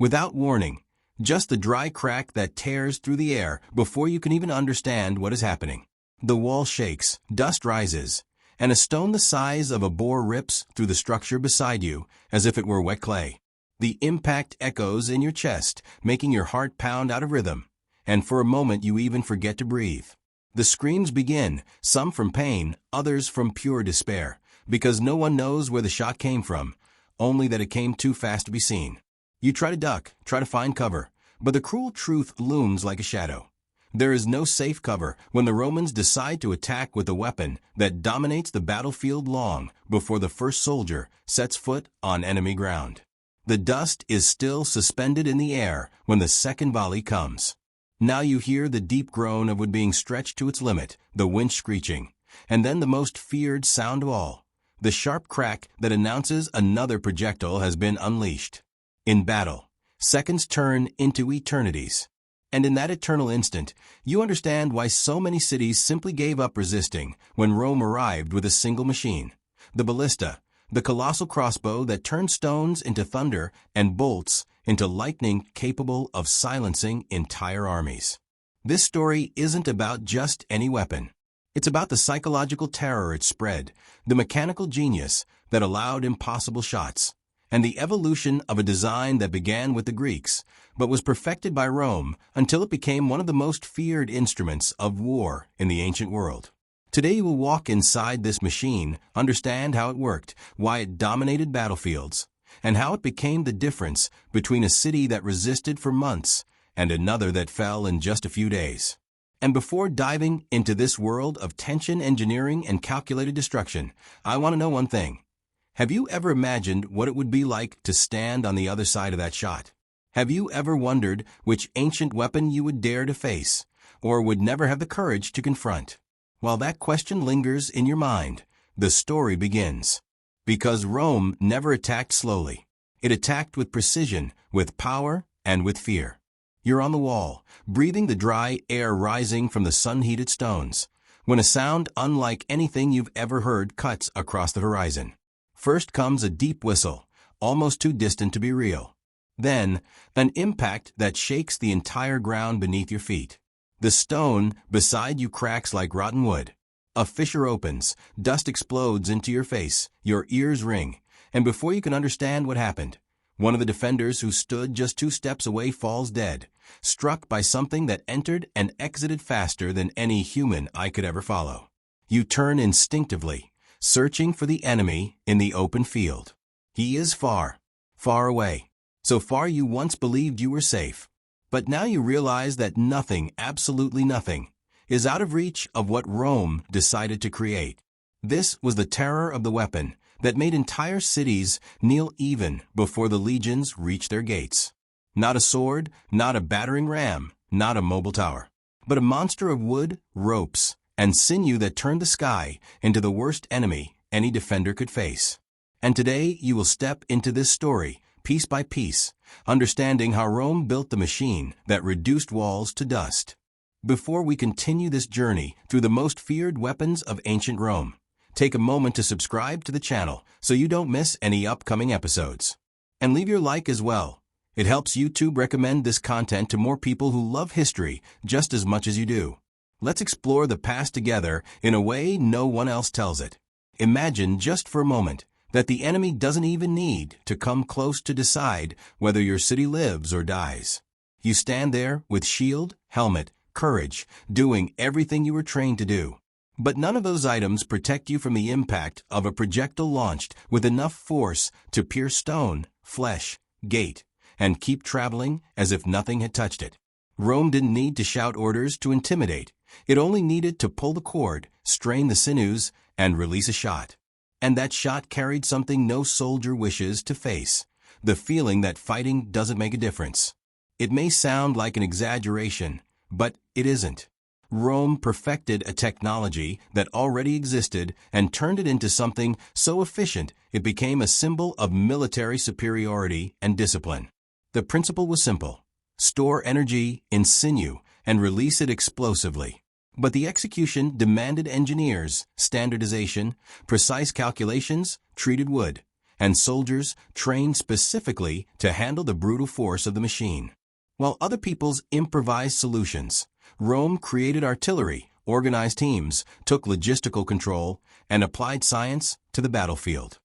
Without warning, just the dry crack that tears through the air before you can even understand what is happening. The wall shakes, dust rises, and a stone the size of a boar rips through the structure beside you as if it were wet clay. The impact echoes in your chest, making your heart pound out of rhythm, and for a moment you even forget to breathe. The screams begin, some from pain, others from pure despair, because no one knows where the shot came from, only that it came too fast to be seen. You try to duck, try to find cover, but the cruel truth looms like a shadow. There is no safe cover when the Romans decide to attack with a weapon that dominates the battlefield long before the first soldier sets foot on enemy ground. The dust is still suspended in the air when the second volley comes. Now you hear the deep groan of wood being stretched to its limit, the winch screeching, and then the most feared sound of all, the sharp crack that announces another projectile has been unleashed. In battle, seconds turn into eternities. And in that eternal instant, you understand why so many cities simply gave up resisting when Rome arrived with a single machine, the ballista, the colossal crossbow that turned stones into thunder and bolts into lightning capable of silencing entire armies. This story isn't about just any weapon. It's about the psychological terror it spread, the mechanical genius that allowed impossible shots, and the evolution of a design that began with the Greeks, but was perfected by Rome until it became one of the most feared instruments of war in the ancient world. Today you will walk inside this machine, understand how it worked, why it dominated battlefields, and how it became the difference between a city that resisted for months and another that fell in just a few days. And before diving into this world of tension, engineering, and calculated destruction, I want to know one thing. Have you ever imagined what it would be like to stand on the other side of that shot? Have you ever wondered which ancient weapon you would dare to face, or would never have the courage to confront? While that question lingers in your mind, the story begins. Because Rome never attacked slowly. It attacked with precision, with power, and with fear. You're on the wall, breathing the dry air rising from the sun-heated stones, when a sound unlike anything you've ever heard cuts across the horizon. First comes a deep whistle, almost too distant to be real. Then, an impact that shakes the entire ground beneath your feet. The stone beside you cracks like rotten wood. A fissure opens, dust explodes into your face, your ears ring, and before you can understand what happened, one of the defenders who stood just 2 steps away falls dead, struck by something that entered and exited faster than any human eye could ever follow. You turn instinctively, searching for the enemy in the open field. He is far, far away. So far you once believed you were safe. But now you realize that nothing, absolutely nothing, is out of reach of what Rome decided to create. This was the terror of the weapon that made entire cities kneel even before the legions reached their gates. Not a sword, not a battering ram, not a mobile tower, but a monster of wood, ropes, and sinew that turned the sky into the worst enemy any defender could face. And today you will step into this story, piece by piece, understanding how Rome built the machine that reduced walls to dust. Before we continue this journey through the most feared weapons of ancient Rome, take a moment to subscribe to the channel so you don't miss any upcoming episodes. And leave your like as well. It helps YouTube recommend this content to more people who love history just as much as you do. Let's explore the past together in a way no one else tells it. Imagine just for a moment that the enemy doesn't even need to come close to decide whether your city lives or dies. You stand there with shield, helmet, courage, doing everything you were trained to do. But none of those items protect you from the impact of a projectile launched with enough force to pierce stone, flesh, gate, and keep traveling as if nothing had touched it. Rome didn't need to shout orders to intimidate. It only needed to pull the cord, strain the sinews, and release a shot. And that shot carried something no soldier wishes to face, the feeling that fighting doesn't make a difference. It may sound like an exaggeration, but it isn't. Rome perfected a technology that already existed and turned it into something so efficient it became a symbol of military superiority and discipline. The principle was simple: store energy in sinew and release it explosively. But the execution demanded engineers, standardization, precise calculations, treated wood, and soldiers trained specifically to handle the brutal force of the machine. While other peoples improvised solutions, Rome created artillery, organized teams, took logistical control, and applied science to the battlefield.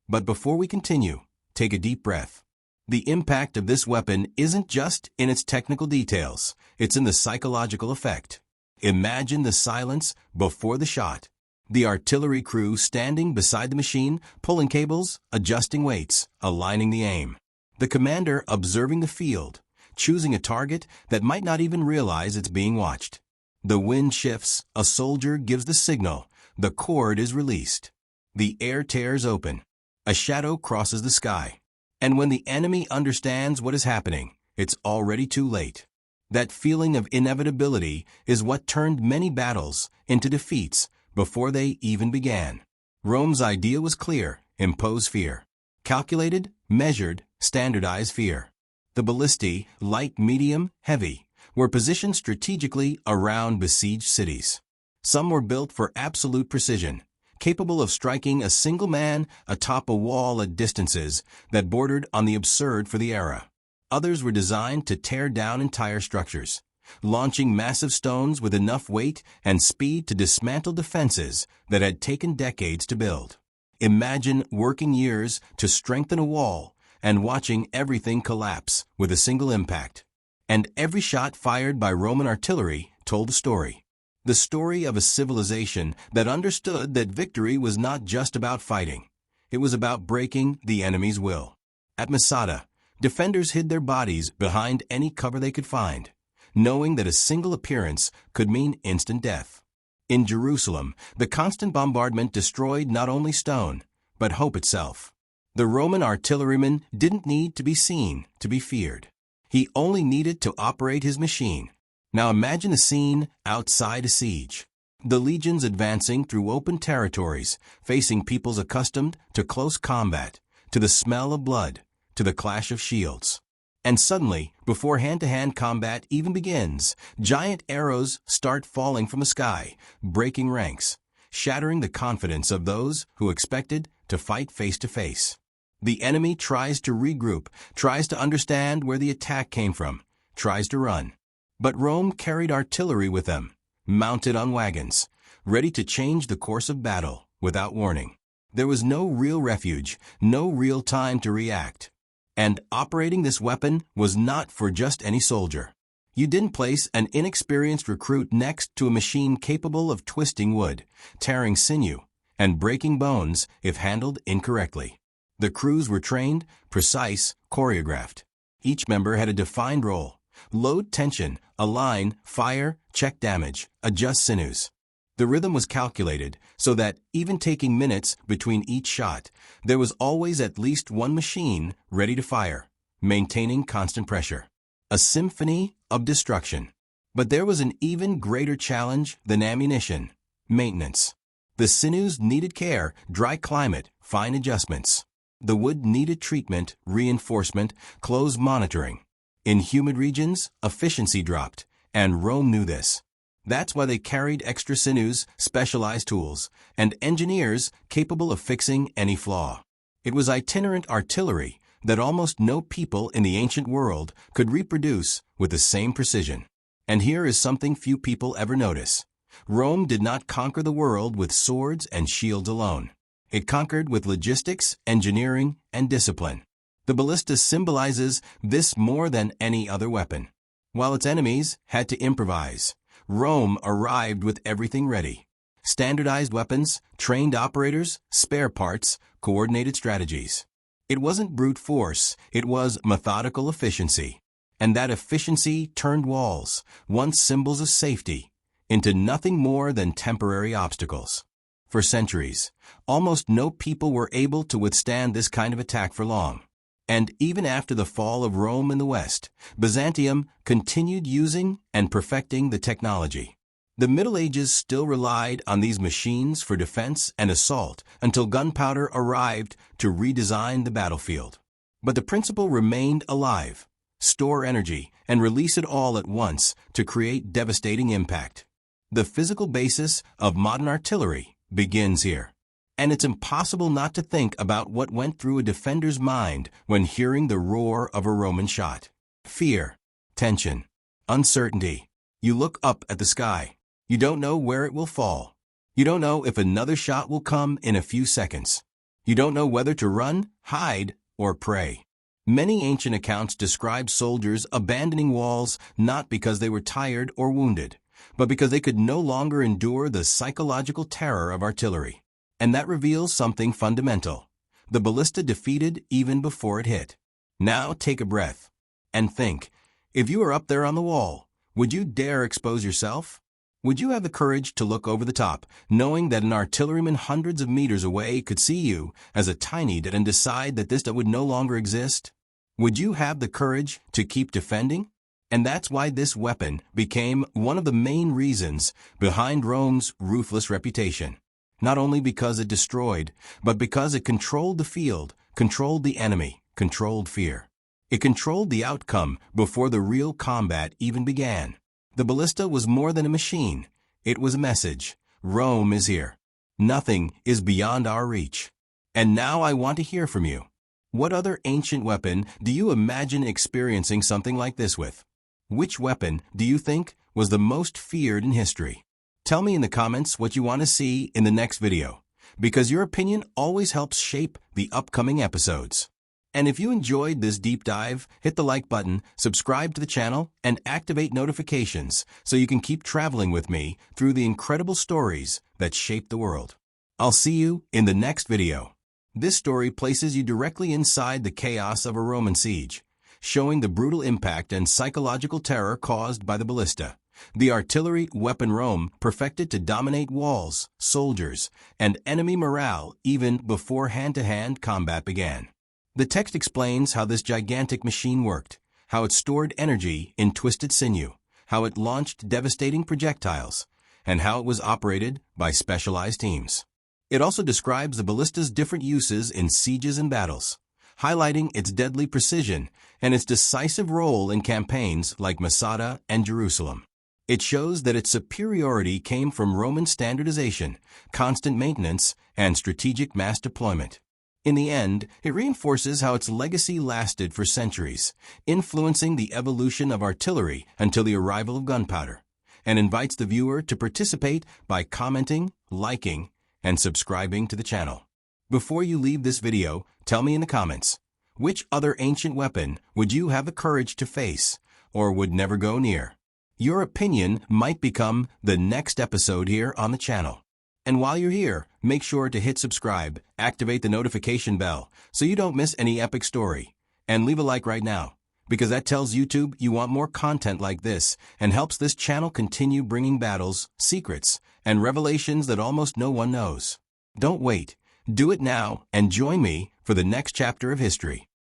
But before we continue, take a deep breath. The impact of this weapon isn't just in its technical details, it's in the psychological effect. Imagine the silence before the shot. The artillery crew standing beside the machine, pulling cables, adjusting weights, aligning the aim. The commander observing the field, choosing a target that might not even realize it's being watched. The wind shifts, a soldier gives the signal, the cord is released. The air tears open. A shadow crosses the sky. And when the enemy understands what is happening, it's already too late. That feeling of inevitability is what turned many battles into defeats before they even began. Rome's idea was clear: impose fear. Calculated, measured, standardized fear. The ballistae, light, medium, heavy, were positioned strategically around besieged cities. Some were built for absolute precision, capable of striking a single man atop a wall at distances that bordered on the absurd for the era. Others were designed to tear down entire structures, launching massive stones with enough weight and speed to dismantle defenses that had taken decades to build. Imagine working years to strengthen a wall and watching everything collapse with a single impact. And every shot fired by Roman artillery told a story. The story of a civilization that understood that victory was not just about fighting. It was about breaking the enemy's will. At Masada, defenders hid their bodies behind any cover they could find, knowing that a single appearance could mean instant death. In Jerusalem, the constant bombardment destroyed not only stone, but hope itself. The Roman artilleryman didn't need to be seen to be feared. He only needed to operate his machine. Now imagine the scene outside a siege. The legions advancing through open territories, facing peoples accustomed to close combat, to the smell of blood, to the clash of shields. And suddenly, before hand-to-hand combat even begins, giant arrows start falling from the sky, breaking ranks, shattering the confidence of those who expected to fight face-to-face. The enemy tries to regroup, tries to understand where the attack came from, tries to run. But Rome carried artillery with them, mounted on wagons, ready to change the course of battle without warning. There was no real refuge, no real time to react. And operating this weapon was not for just any soldier. You didn't place an inexperienced recruit next to a machine capable of twisting wood, tearing sinew, and breaking bones if handled incorrectly. The crews were trained, precise, choreographed. Each member had a defined role: load tension, align, fire, check damage, adjust sinews. The rhythm was calculated so that, even taking minutes between each shot, there was always at least one machine ready to fire, maintaining constant pressure. A symphony of destruction. But there was an even greater challenge than ammunition: maintenance. The sinews needed care, dry climate, fine adjustments. The wood needed treatment, reinforcement, close monitoring. In humid regions, efficiency dropped, and Rome knew this. That's why they carried extra sinews, specialized tools, and engineers capable of fixing any flaw. It was itinerant artillery that almost no people in the ancient world could reproduce with the same precision. And here is something few people ever notice. Rome did not conquer the world with swords and shields alone. It conquered with logistics, engineering, and discipline. The ballista symbolizes this more than any other weapon. While its enemies had to improvise, Rome arrived with everything ready. Standardized weapons, trained operators, spare parts, coordinated strategies. It wasn't brute force, it was methodical efficiency. And that efficiency turned walls, once symbols of safety, into nothing more than temporary obstacles. For centuries, almost no people were able to withstand this kind of attack for long. And even after the fall of Rome in the West, Byzantium continued using and perfecting the technology. The Middle Ages still relied on these machines for defense and assault until gunpowder arrived to redesign the battlefield. But the principle remained alive: store energy and release it all at once to create devastating impact. The physical basis of modern artillery begins here. And it's impossible not to think about what went through a defender's mind when hearing the roar of a Roman shot. Fear, tension, uncertainty. You look up at the sky. You don't know where it will fall. You don't know if another shot will come in a few seconds. You don't know whether to run, hide, or pray. Many ancient accounts describe soldiers abandoning walls not because they were tired or wounded, but because they could no longer endure the psychological terror of artillery. And that reveals something fundamental. The ballista defeated even before it hit. Now take a breath and think, if you were up there on the wall, would you dare expose yourself? Would you have the courage to look over the top, knowing that an artilleryman hundreds of meters away could see you as a tiny dot and decide that this would no longer exist? Would you have the courage to keep defending? And that's why this weapon became one of the main reasons behind Rome's ruthless reputation. Not only because it destroyed, but because it controlled the field, controlled the enemy, controlled fear. It controlled the outcome before the real combat even began. The ballista was more than a machine. It was a message. Rome is here. Nothing is beyond our reach. And now I want to hear from you. What other ancient weapon do you imagine experiencing something like this with? Which weapon do you think was the most feared in history? Tell me in the comments what you want to see in the next video, because your opinion always helps shape the upcoming episodes. And if you enjoyed this deep dive, hit the like button, subscribe to the channel, and activate notifications so you can keep traveling with me through the incredible stories that shape the world. I'll see you in the next video. This story places you directly inside the chaos of a Roman siege, showing the brutal impact and psychological terror caused by the ballista, the artillery weapon Rome perfected to dominate walls, soldiers, and enemy morale even before hand-to-hand combat began. The text explains how this gigantic machine worked, how it stored energy in twisted sinew, how it launched devastating projectiles, and how it was operated by specialized teams. It also describes the ballista's different uses in sieges and battles, highlighting its deadly precision and its decisive role in campaigns like Masada and Jerusalem. It shows that its superiority came from Roman standardization, constant maintenance, and strategic mass deployment. In the end, it reinforces how its legacy lasted for centuries, influencing the evolution of artillery until the arrival of gunpowder, and invites the viewer to participate by commenting, liking, and subscribing to the channel. Before you leave this video, tell me in the comments, which other ancient weapon would you have the courage to face, or would never go near? Your opinion might become the next episode here on the channel. And while you're here, make sure to hit subscribe, activate the notification bell so you don't miss any epic story, and leave a like right now, because that tells YouTube you want more content like this and helps this channel continue bringing battles, secrets, and revelations that almost no one knows. Don't wait. Do it now and join me for the next chapter of history.